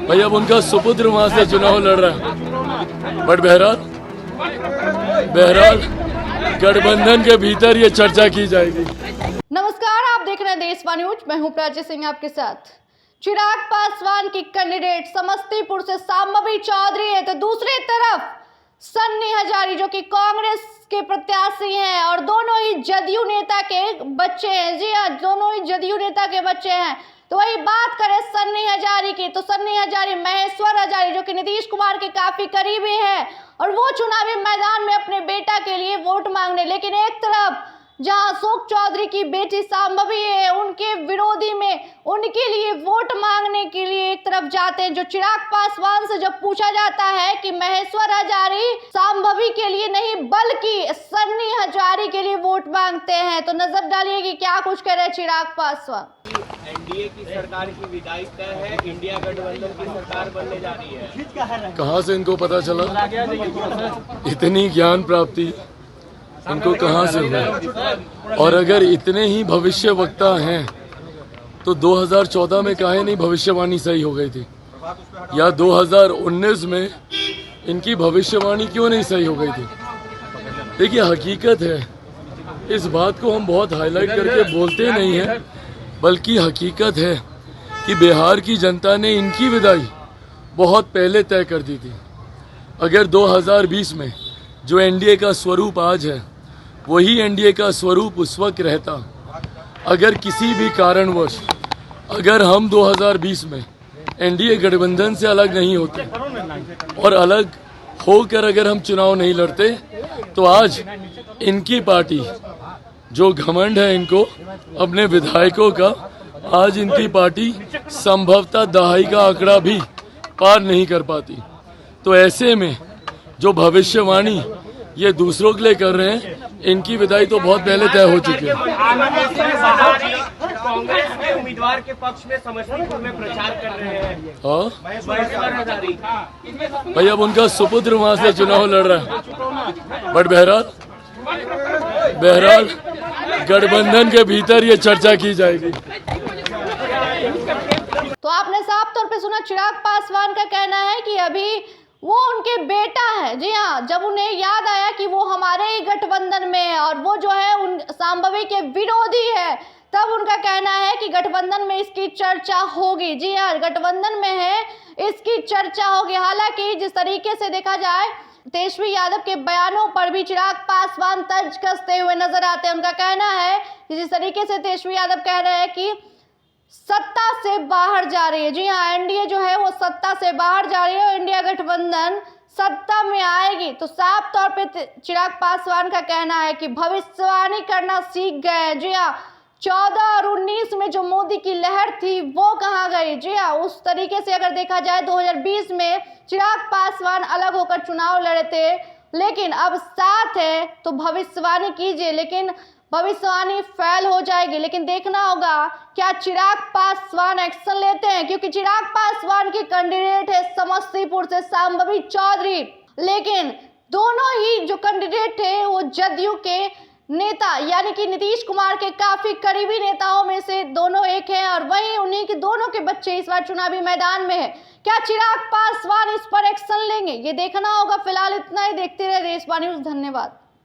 भाई अब उनका सुपुत्र वहां से चुनाव लड़ रहा है, बट बहरहाल गठबंधन के भीतर ये चर्चा की जाएगी। नमस्कार, आप देख रहे हैं देशवा न्यूज। मैं हूं प्राची सिंह आपके साथ। चिराग पासवान की कैंडिडेट समस्तीपुर से शांभवी चौधरी है, तो दूसरी तरफ सन्नी हजारी जो कि कांग्रेस के प्रत्याशी हैं और दोनों ही जदयू नेता के बच्चे हैं। जी हाँ, दोनों ही जदयू नेता के बच्चे हैं। तो वही बात करें सन्नी हजारी की, तो सन्नी हजारी महेश्वर हजारी जो कि नीतीश कुमार के काफी करीबी है और वो चुनावी मैदान में अपने बेटा के लिए वोट मांगने, लेकिन एक तरफ जहां अशोक चौधरी की बेटी शांभवी है, उनके विरोधी में उनके लिए वोट मांगने के लिए एक तरफ जाते हैं। जो चिराग पासवान से जब पूछा जाता है कि महेश्वर हजारी शांभवी के लिए नहीं बल्कि सन्नी हजारी के लिए वोट मांगते हैं, तो नजर डालिए कि क्या कुछ कह रहे चिराग पासवान। एनडीए की सरकार की विदाई तय है, इंडिया गठबंधन की सरकार बनने जा रही है। कहाँ से इनको पता चला? इतनी ज्ञान प्राप्ति इनको कहाँ से हुई? और अगर इतने ही भविष्य वक्ता हैं तो 2014 में काहे नहीं भविष्यवाणी सही हो गई थी, या 2019 में इनकी भविष्यवाणी क्यों नहीं सही हो गई थी? देखिए, हकीकत है, इस बात को हम बहुत हाईलाइट करके बोलते नहीं हैं, बल्कि हकीकत है कि बिहार की जनता ने इनकी विदाई बहुत पहले तय कर दी थी। अगर 2020 में जो एनडीए का स्वरूप आज है वही एनडीए का स्वरूप उस वक्त रहता, अगर किसी भी कारणवश अगर हम 2020 में एनडीए गठबंधन से अलग नहीं होते और अलग होकर अगर हम चुनाव नहीं लड़ते, तो आज इनकी पार्टी, जो घमंड है इनको अपने विधायकों का, आज इनकी पार्टी संभवतः दहाई का आंकड़ा भी पार नहीं कर पाती। तो ऐसे में जो भविष्यवाणी ये दूसरों के लिए कर रहे हैं, इनकी विदाई तो बहुत पहले तय हो चुकी है। कांग्रेस के उम्मीदवार के पक्ष में समस्तीपुर में प्रचार कर रहे हैं। हाँ भाई, अब उनका सुपुत्र वहां से चुनाव लड़ रहा है, बट बहरहाल गठबंधन के भीतर ये चर्चा की जाएगी। तो आपने साफ तौर पे सुना, चिराग पासवान का कहना है कि अभी वो उनके बेटा है। जी हाँ, जब उन्हें याद आया कि वो हमारे ही गठबंधन में है और वो जो है उन शांभवी के विरोधी है, तब उनका कहना है कि गठबंधन में इसकी चर्चा होगी। जी हाँ, गठबंधन में है, इसकी चर्चा होगी। हालांकि जिस तरीके से देखा जाए, तेजस्वी यादव के बयानों पर भी चिराग पासवान तर्ज कसते हुए नजर आते हैं। उनका कहना है कि जिस तरीके से तेजस्वी यादव कह रहे हैं कि सत्ता से बाहर जा रही है। जी हाँ, एनडीए जो है वो सत्ता से बाहर जा रही है और इंडिया गठबंधन सत्ता में आएगी, तो साफ तौर पे चिराग पासवान का कहना है कि भविष्यवाणी करना सीख गए हैं। जी हाँ, 14 और 19 में जो मोदी की लहर थी वो कहाँ गई? जी हाँ, उस तरीके से अगर देखा जाए 2020 में चिराग पासवान अलग होकर चुनाव लड़े थे, लेकिन अब साथ है तो भविष्यवाणी कीजिए, लेकिन भविष्यवाणी फेल हो जाएगी। लेकिन देखना होगा क्या चिराग पासवान एक्शन लेते हैं, क्योंकि चिराग पासवान की कैंडिडेट है समस्तीपुर से शांभवी चौधरी, लेकिन दोनों ही जो कैंडिडेट थे वो जदयू के नेता यानी कि नीतीश कुमार के काफी करीबी नेताओं में से दोनों एक हैं और वहीं उन्हीं के दोनों के बच्चे इस बार चुनावी मैदान में है। क्या चिराग पासवान इस पर एक्शन लेंगे, ये देखना होगा। फिलहाल इतना ही, देखते रहे देशवा न्यूज। धन्यवाद।